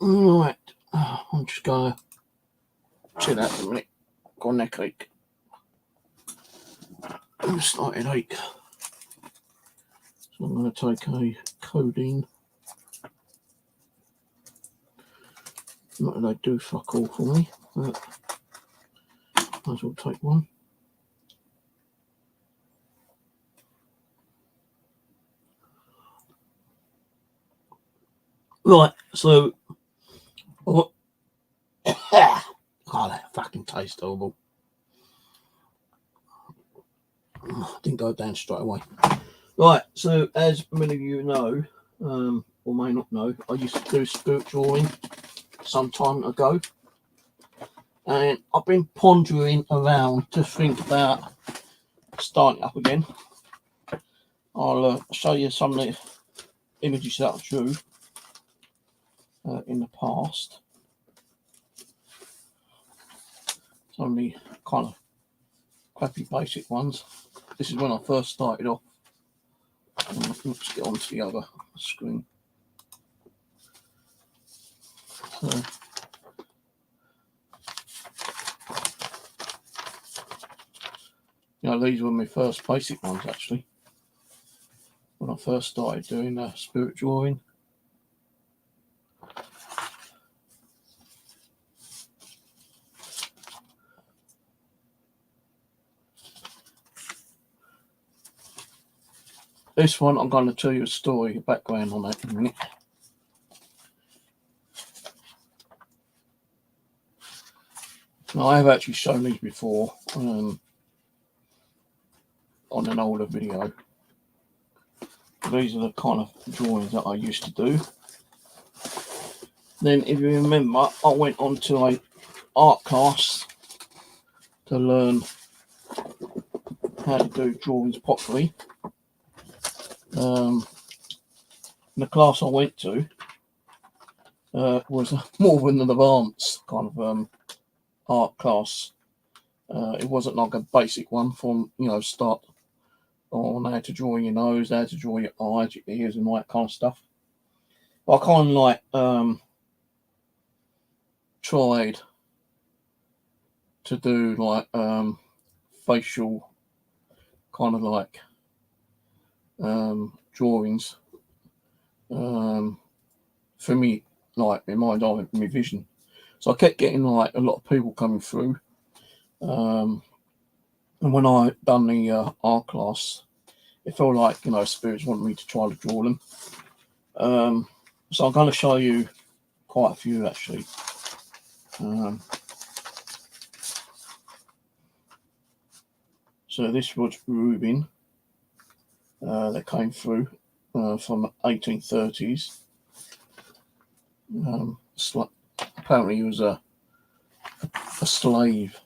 Right, I'm just going to chill out for a minute. Got a neck ache. And a slight headache. So I'm going to take a codeine. Not that they do fuck all for me, but might as well take one. Right, so oh, that fucking tastes horrible. Didn't go down straight away. Right, so as many of you know, or may not know, I used to do spirit drawing some time ago, and I've been pondering around to think about starting up again. I'll show you some of the images that I drew in the past. Some of the kind of crappy basic ones. This is when I first started off. Let's get onto the other screen. So, you know, these were my first basic ones actually. When I first started doing spirit drawing. This one, I'm going to tell you a story, a background on that in a minute. Now, I have actually shown these before on an older video. These are the kind of drawings that I used to do. Then, if you remember, I went on to an art class to learn how to do drawings properly. The class I went to was more than an advanced kind of art class. It wasn't like a basic one from, you know, start on how to draw your nose, how to draw your eyes, your ears, and all that kind of stuff. But I kind of like tried to do like facial kind of like drawings for me, like in my eye, my vision. So I kept getting like a lot of people coming through. And when I done the art class, it felt like, you know, spirits wanted me to try to draw them. So I'm going to show you quite a few actually. So this was Rubin that came through from 1830s. Apparently he was a slave.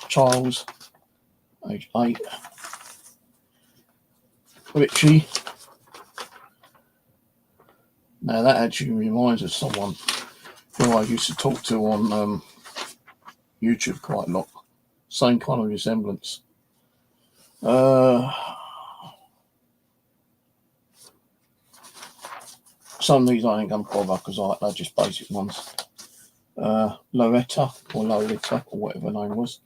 Charles, age 8. Richie. Now that actually reminds us of someone who I used to talk to on YouTube quite a lot. Same kind of resemblance. Some of these I ain't gonna bother because they're just basic ones. Loretta or Lolita or whatever her name was.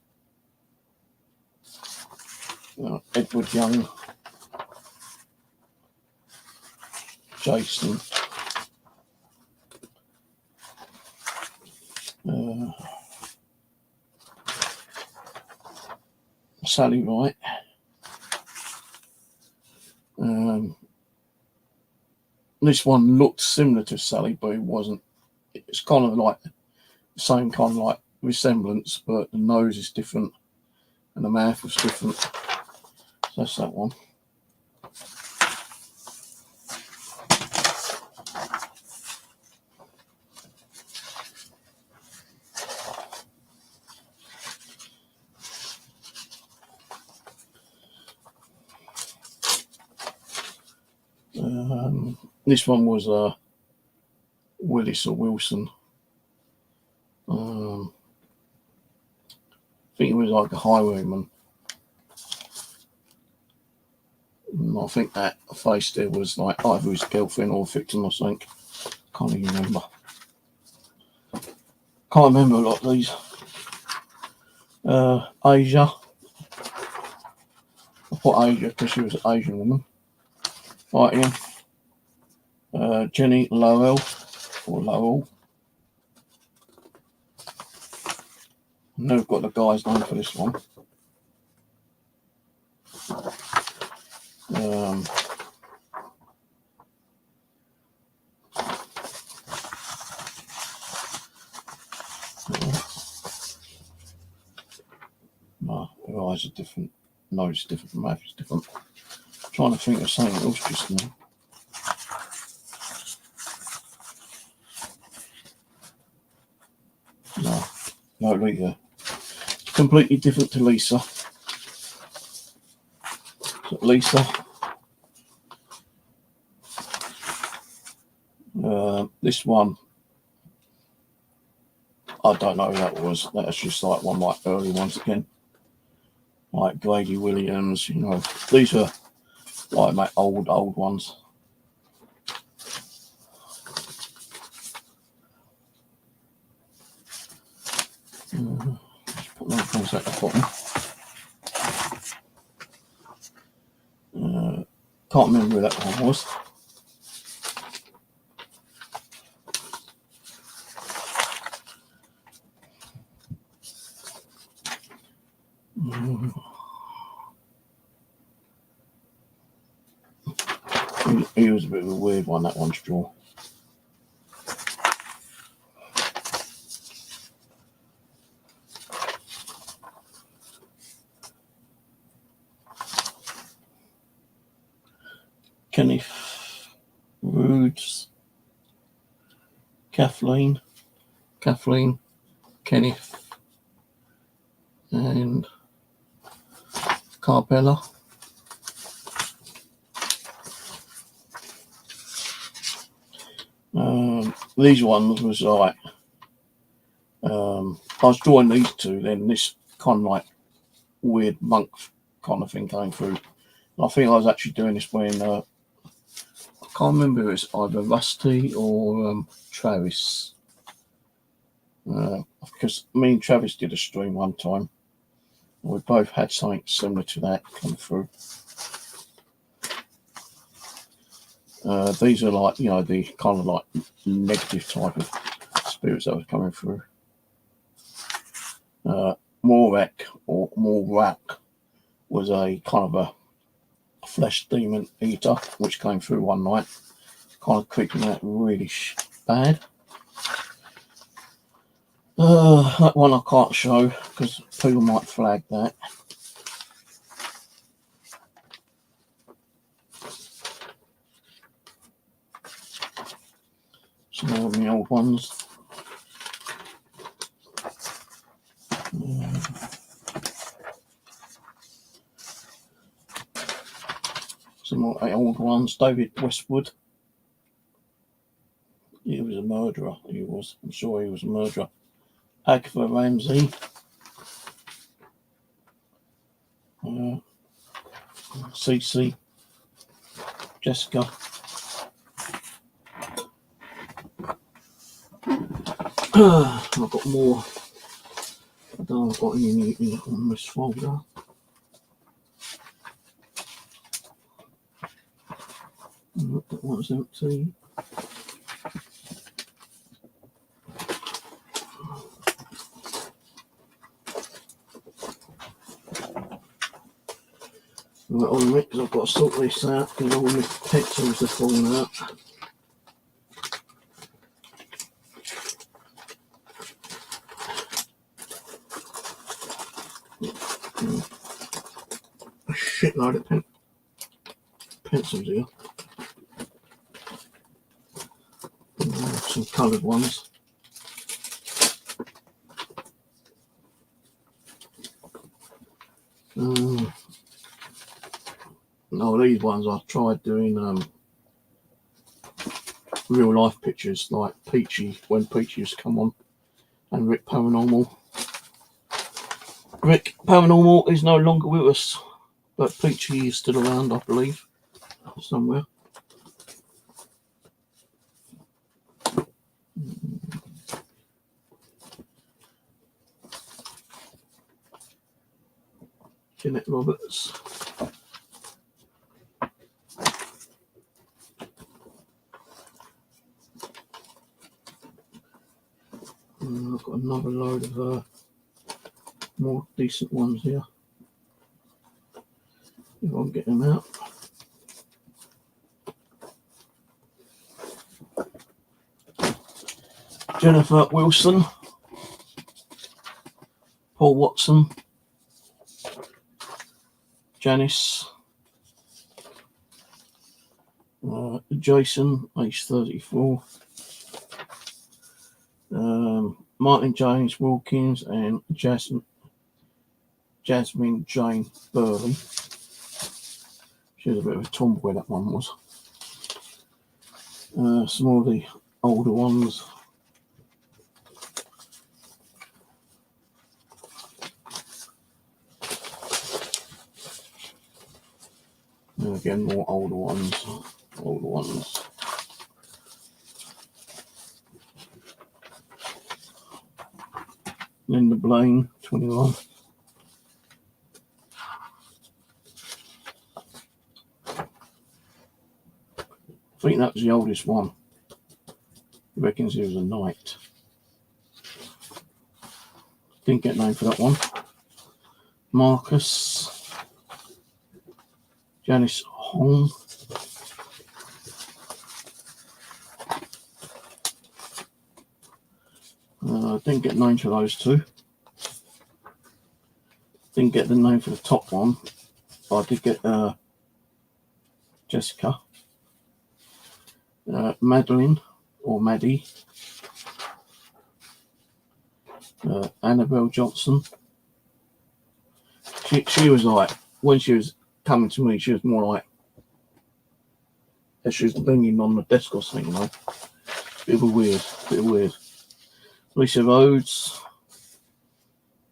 Edward Young. Jason. Sally Wright. This one looked similar to Sally, but it wasn't. It's kind of like the same kind of like resemblance, but the nose is different and the mouth was different. So that's that one. This one was Willis or Wilson. I think it was like a highwayman. And I think that face there was like either his girlfriend or victim or something. Can't even remember. Can't remember a lot of these. Asia. I put Asia because she was an Asian woman. Right here. Jenny Lowell or Lowell. I've never got the guy's name for this one. No, her eyes are different, nose is different, mouth is different. I'm trying to think of something else just now. No, Lisa. Completely different to Lisa. So Lisa. This one, I don't know who that was. That's just like one like early ones again. Like Grady Williams, you know. These are like my old ones. Let's put those ones at the bottom. Can't remember who that one was. He was a bit of a weird one, that one's draw. Kenneth Rhodes, Kathleen, Kenneth, and Carpella. These ones was like, I was drawing these two, then this kind of like weird monk kind of thing came through. And I think I was actually doing this when, I can't remember if it's either Rusty or Travis. Because me and Travis did a stream one time. We both had something similar to that come through. These are like, you know, the kind of like negative type of spirits that was coming through. Morak or Morak was a kind of a flesh demon eater which came through one night, kind of creeping out really bad. That one I can't show because people might flag that. Some more of the old ones. Some more old ones. David Westwood. He was a murderer. He was. I'm sure he was a murderer. Agatha Ramsey. Cece. Jessica. I've got more. I don't know if I've got any on this folder. That one's empty. Right on it, because I've got to sort this out because all my pencils are falling out. A shitload of pencils here. Some coloured ones. No, these ones I tried doing real life pictures like Peachy, when Peachy used to come on, and Rick Paranormal. Rick Paranormal is no longer with us, but Peachy is still around, I believe, somewhere. Jeanette Roberts. I've got another load of more decent ones here. If I can get them out. Jennifer Wilson. Paul Watson. Janice. Jason, age 34. Martin James Wilkins and Jasmine Jane Burley. She was a bit of a tomboy, that one was. Some more of the older ones. And again, more older ones. Linda Blaine, 21. I think that was the oldest one. He reckons he was a knight. Didn't get a name for that one. Marcus. Janice Holm. Didn't get names for those two. Didn't get the name for the top one, but I did get Jessica. Madeline, or Maddie. Annabelle Johnson. She was like, when she was coming to me, she was more like, as she was leaning on the desk or something, you know. Bit weird. Lisa Rhodes.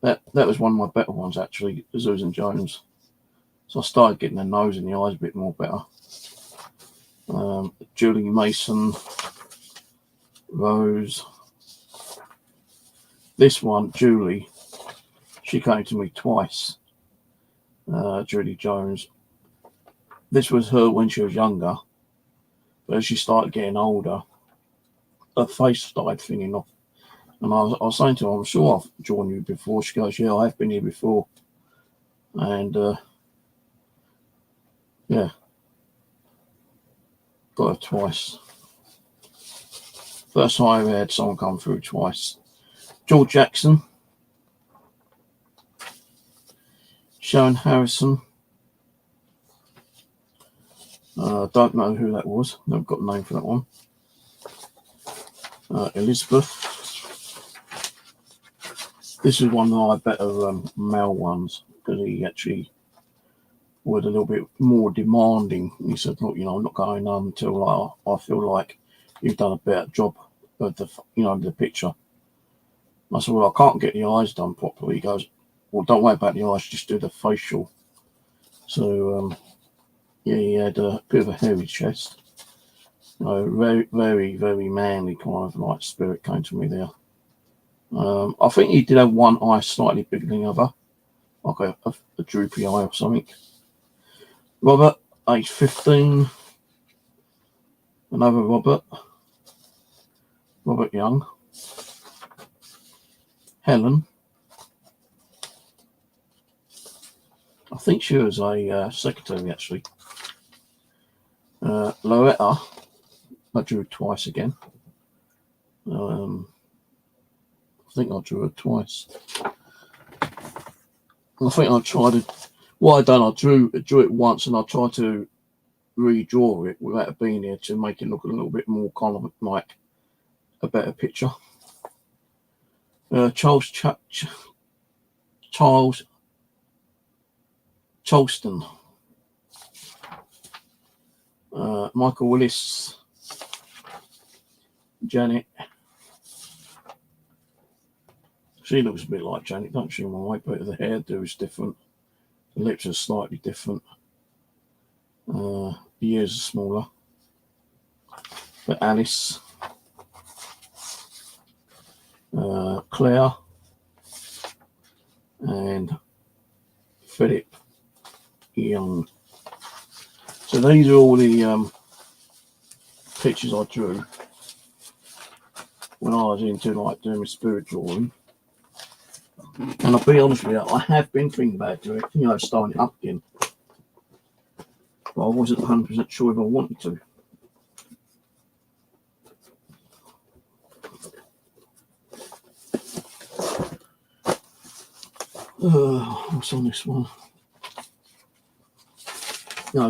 That was one of my better ones, actually, Susan Jones. So I started getting the nose and the eyes a bit more better. Julie Mason. Rose. This one, Julie, she came to me twice. Julie Jones. This was her when she was younger. But as she started getting older, her face started thinning off. And I was saying to her, I'm sure I've joined you before. She goes, yeah, I've been here before. And, yeah. Got her twice. First time I ever had someone come through twice. George Jackson. Sharon Harrison. Don't know who that was. Never got a name for that one. Elizabeth. This is one of my better male ones because he actually was a little bit more demanding. He said, "Look, I'm not going on until I feel like you've done a better job of the picture." I said, "Well, I can't get the eyes done properly." He goes, "Well, don't worry about the eyes, just do the facial." So he had a bit of a hairy chest. Very, very, very manly kind of like spirit came to me there. I think he did have one eye slightly bigger than the other, like a droopy eye or something. Robert, age 15. Another Robert Young. Helen. I think she was a secretary actually. Loretta, I drew twice again. I think I drew it twice. I think I tried to. What I done, I drew it once, and I tried to redraw it without it being here to make it look a little bit more kind of like a better picture. Charles Charleston. Michael Willis. Janet. She looks a bit like Janet, don't she? But the hairdo is different. The lips are slightly different. The ears are smaller. But Alice. Claire. And Philip Young. So these are all the pictures I drew when I was into like doing my spirit drawing. And I'll be honest with you, I have been thinking about doing it, starting it up again. But I wasn't 100% sure if I wanted to. What's on this one?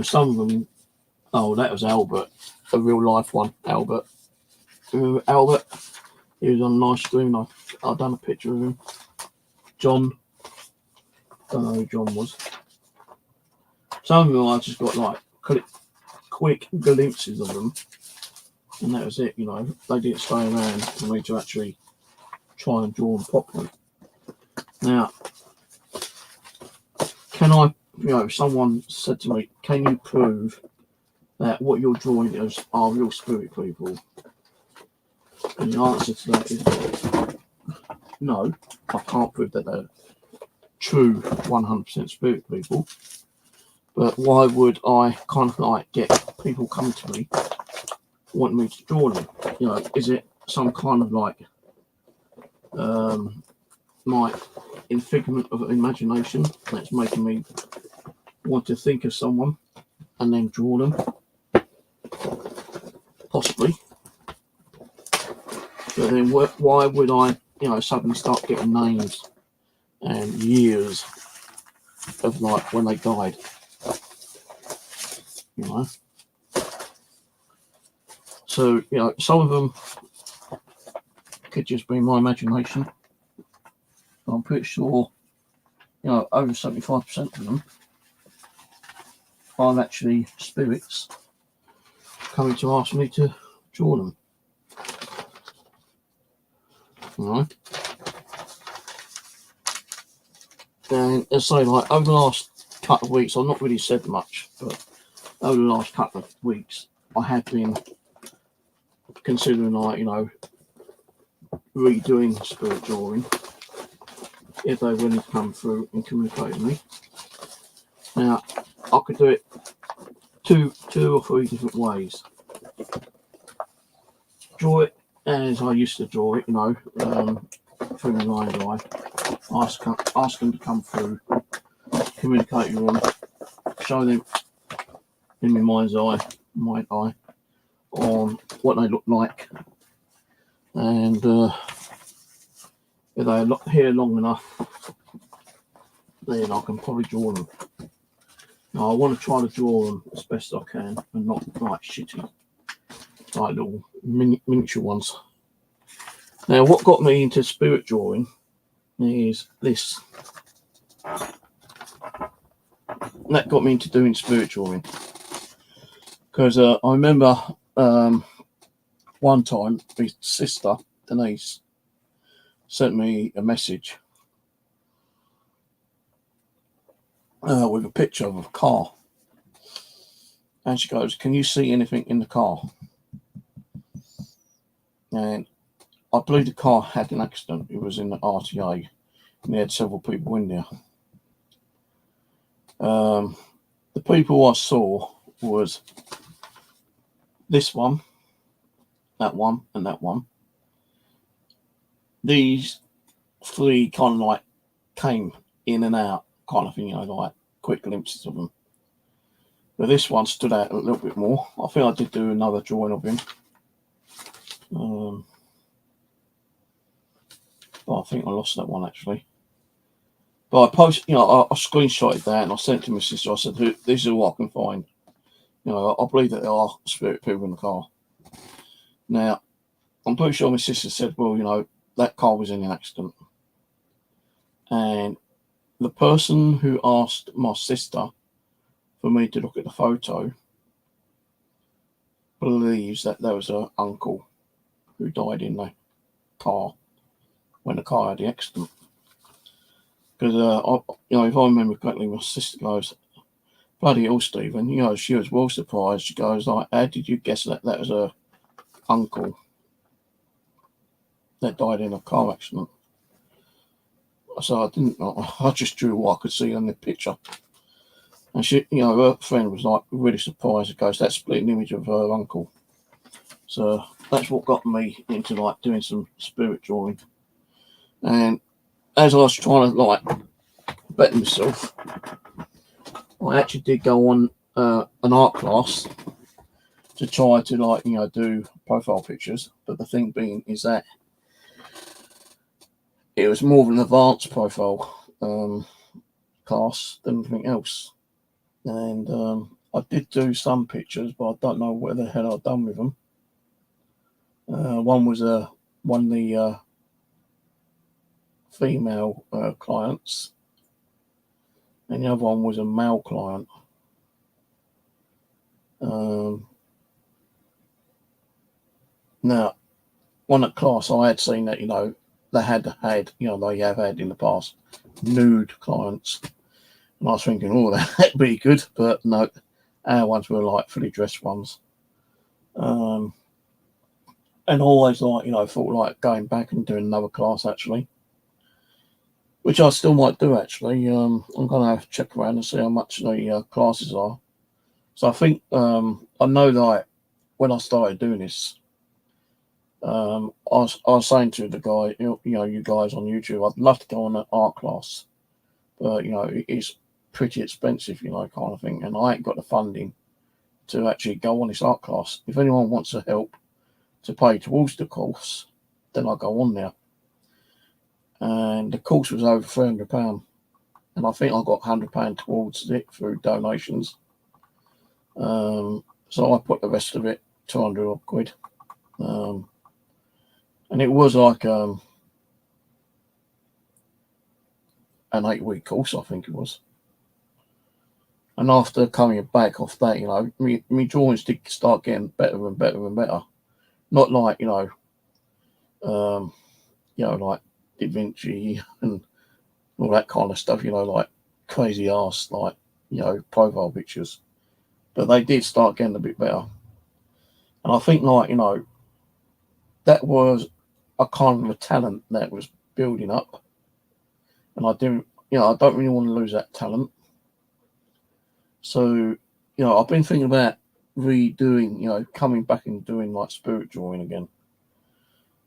Some of them. Oh, that was Albert, a real life one. Albert. Albert. He was on a nice screen. I've done a picture of him. John. Don't know who John was. Some of them I just got like quick glimpses of them, and that was it. They didn't stay around for me to actually try and draw them properly. Now, can I? Someone said to me, "Can you prove that what you're drawing are real spirit people?" And the answer to that is no. I can't prove that they're true 100% spirit people. But why would I kind of like get people coming to me wanting me to draw them? Is it some kind of like my figment of imagination that's making me want to think of someone and then draw them? Possibly. But then why would I, suddenly start getting names and years of like when they died? So, some of them could just be my imagination. But I'm pretty sure, over 75% of them are actually spirits coming to ask me to draw them. Alright. And as I say, like over the last couple of weeks, I've not really said much, but over the last couple of weeks, I have been considering, like, redoing spirit drawing if they're willing to come through and communicate with me. Now, I could do it two or three different ways. Draw it as I used to draw it, through my mind's eye. Ask them to come through, communicate with them, show them in my mind's eye, on what they look like, and if they're here long enough, then I can probably draw them. Now I want to try to draw them as best I can, and not like shitty, like little miniature ones. Now, what got me into spirit drawing is this. That got me into doing spirit drawing. Because I remember one time my sister, Denise, sent me a message with a picture of a car. And she goes, "Can you see anything in the car?" And I believe the car had an accident. It was in the RTA, and they had several people in there. The people I saw was this one, and that one. These three kind of like came in and out, kind of thing, you know, like quick glimpses of them. But this one stood out a little bit more. I think I did do another drawing of him. But I think I lost that one actually. But I posted, you know, I screenshotted that and I sent it to my sister. I said, "This is all I can find." You know, I believe that there are spirit people in the car. Now, I'm pretty sure my sister said, "Well, you know, that car was in an accident." And the person who asked my sister for me to look at the photo believes that there was her uncle who died in the car when the car had the accident. Because, you know, if I remember correctly, my sister goes, "Bloody hell, Stephen," you know, she was well surprised. She goes, like, "How did you guess that that was her uncle that died in a car accident?" So I didn't know. I just drew what I could see on the picture. And she, you know, her friend was like really surprised. It goes, "That's split an image of her uncle." So that's what got me into like doing some spirit drawing. And as I was trying to like better myself, I actually did go on an art class to try to like, you know, do profile pictures. But the thing being is that it was more of an advanced profile class than anything else. And I did do some pictures, but I don't know what the hell I've done with them. One was one of the female clients, and the other one was a male client. Now, one at class, I had seen that, you know, they had, you know, they have had in the past nude clients. And I was thinking, "Oh, that'd be good." But no, our ones were like fully dressed ones. And always like, you know, thought like going back and doing another class actually, which I still might do actually. I'm going to have to check around and see how much the classes are. So I think I know that when I started doing this, I was saying to the guy, you know, you guys on YouTube, I'd love to go on an art class, but you know, it's pretty expensive, you know, kind of thing, and I ain't got the funding to actually go on this art class. If anyone wants to help to pay towards the course, then I'll go on there. And the course was over £300, and I think I got £100 towards it through donations. So I put the rest of it, 200 odd quid. And it was like an 8-week course, I think it was. And after coming back off that, you know, my drawings did start getting better and better and better. Not like, you know, like Da Vinci and all that kind of stuff, you know, like crazy ass, like, you know, profile pictures. But they did start getting a bit better. And I think, like, you know, that was a kind of a talent that was building up. And I didn't, you know, I don't really want to lose that talent. So, you know, I've been thinking about redoing, you know, coming back and doing like spirit drawing again.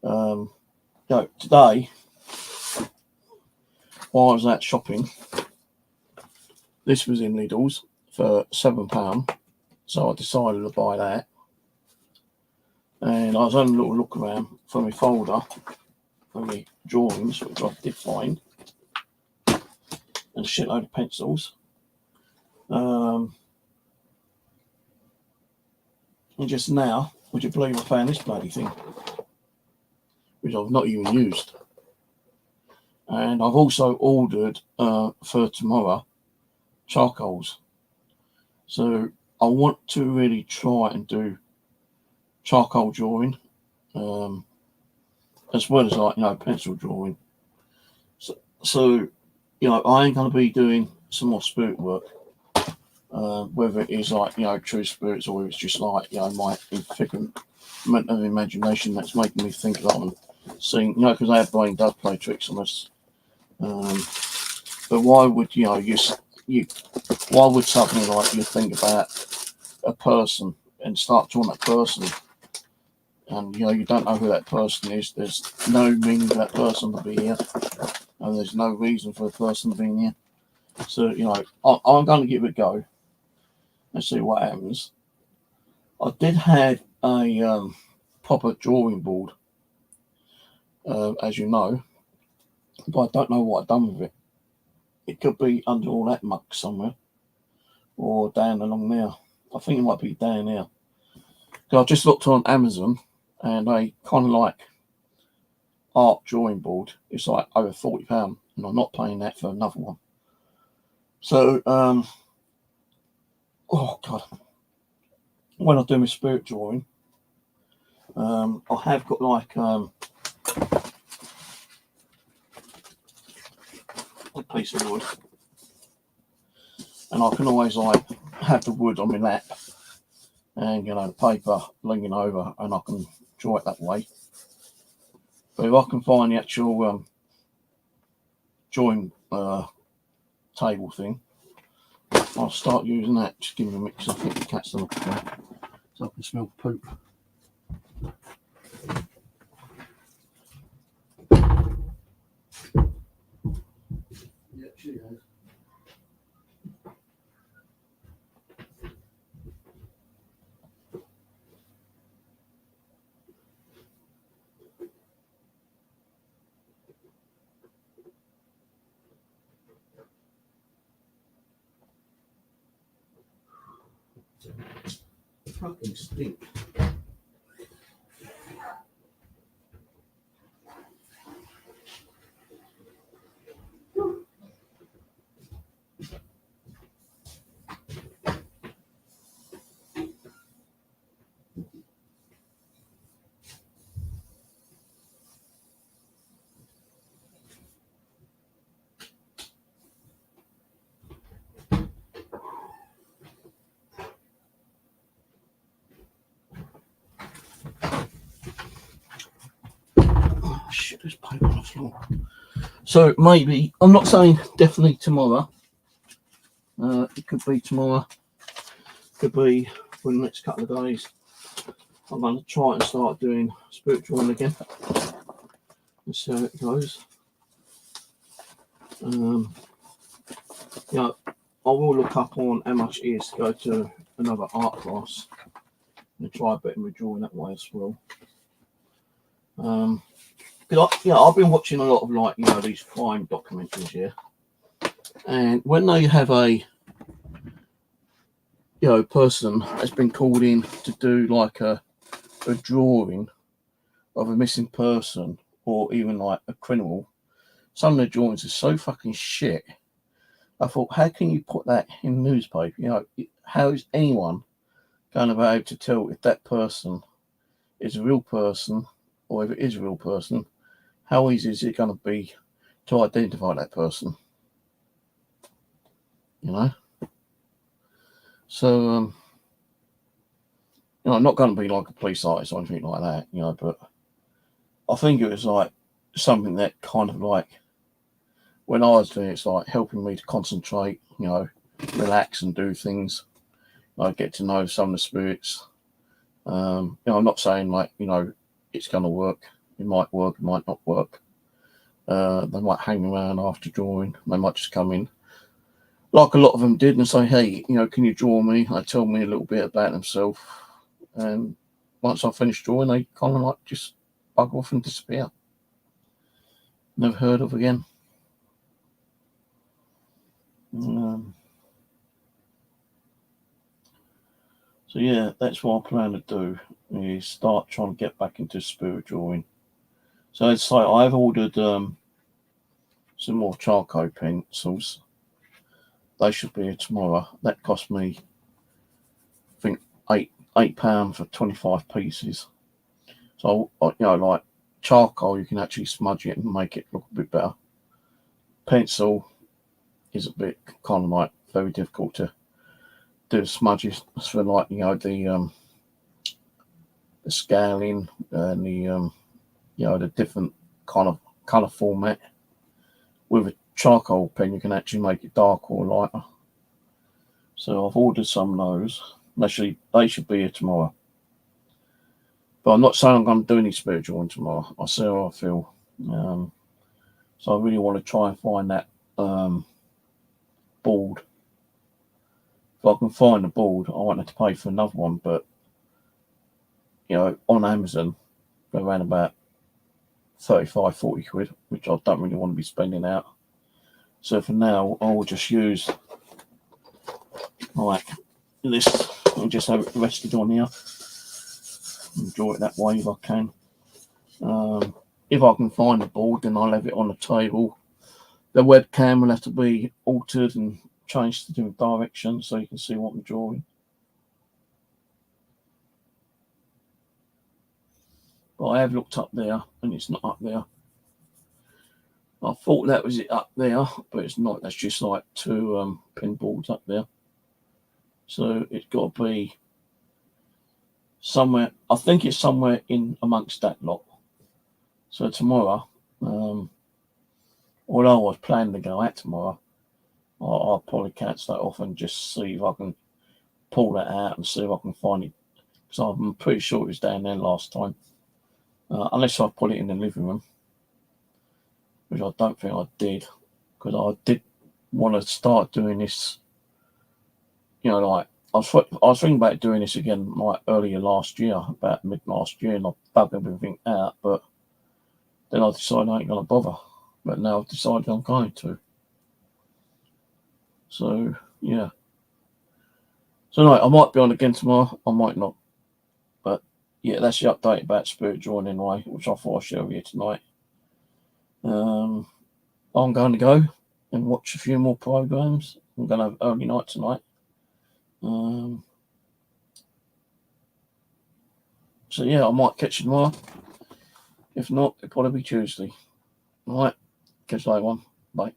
You know, today, while I was out shopping, this was in Lidl's for £7. So I decided to buy that. And I was having a little look around for my folder for my drawings, which I did find, and a shitload of pencils. And just now, would you believe I found this bloody thing? which I've not even used. And I've also ordered for tomorrow charcoals. So I want to really try and do charcoal drawing, as well as like pencil drawing. So I ain't gonna be doing some more spirit work, whether it is like true spirits or it's just like my figment of imagination that's making me think of that and seeing because our brain does play tricks on us. But why would why would something like you think about a person and start drawing that person, and you don't know who that person is? There's no meaning for that person to be here, and there's no reason for the person to be here. So I'm going to give it a go and see what happens. I did have a proper drawing board, as you know, but I don't know what I've done with it. It could be under all that muck somewhere, or down along there. I think it might be down there. I just looked on Amazon, and they kind of like art drawing board. It's like over £40, and I'm not paying that for another one. So, oh god, when I do my spirit drawing, I have got like a piece of wood, and I can always like have the wood on my lap, and the paper leaning over, and I can draw it that way. But if I can find the actual drawing table thing, I'll start using that. Just give me a mix. I think the cat's looking there, so I can smell poop. Yeah, she has. Fucking stink. Shit, there's paper on the floor. So maybe, I'm not saying definitely tomorrow. It could be tomorrow. Could be for the next couple of days. I'm going to try and start doing spirit drawing again. And see how it goes. I will look up on how much it is to go to another art class and try a bit of drawing that way as well. I've been watching a lot of like these crime documentaries here, and when they have a person has been called in to do like a drawing of a missing person or even like a criminal, some of the drawings are so fucking shit. I thought, how can you put that in the newspaper? How is anyone going to be able to tell if that person is a real person, or if it is a real person, how easy is it going to be to identify that person? So I'm not going to be like a police artist or anything like that, but I think it was like something that kind of like, when I was doing it, it's like helping me to concentrate, relax and do things. I get to know some of the spirits. I'm not saying like, it's going to work. It might work, it might not work. They might hang around after drawing. They might just come in, like a lot of them did, and say, hey, can you draw me? They tell me a little bit about themselves. And once I finish drawing, they kind of like just bug off and disappear. Never heard of again. So yeah, that's what I plan to do, is start trying to get back into spirit drawing. So as I say, I've ordered some more charcoal pencils. They should be here tomorrow. That cost me, I think, £8 for 25 pieces. So like charcoal, you can actually smudge it and make it look a bit better. Pencil is a bit kind of like very difficult to do the smudges for, like the scaling and the different kind of colour format. With a charcoal pen, you can actually make it darker or lighter. So I've ordered some of those. Actually, they should be here tomorrow. But I'm not saying I'm going to do any spirit drawing tomorrow. I'll see how I feel. So I really want to try and find that board. If I can find the board, I won't have to pay for another one. But on Amazon, they're around about 35, 40 quid, which I don't really want to be spending out. So for now, I will just use like this and just have it rested on here. Enjoy it that way if I can. If I can find the board, then I'll have it on the table. The webcam will have to be altered and changed to different directions so you can see what I'm drawing. But I have looked up there and it's not up there. I thought that was it up there, but it's not. That's just like two pin boards up there. So it's got to be somewhere. I think it's somewhere in amongst that lot. So tomorrow, although I was planning to go out tomorrow, I'll probably cancel that off and just see if I can pull that out and see if I can find it. Because I'm pretty sure it was down there last time. Unless I put it in the living room, which I don't think I did. Because I did want to start doing this, like, I was thinking about doing this again like earlier last year, about mid last year, and I bugged everything out, but then I decided I ain't going to bother. But now I've decided I'm going to. So, yeah. So, no, I might be on again tomorrow. I might not. But, yeah, that's the update about spirit drawing anyway, which I thought I'd share with you tonight. I'm going to go and watch a few more programs. I'm going to have early night tonight. So, yeah, I might catch you tomorrow. If not, it'll probably be Tuesday. All right. Catch you later on. Bye.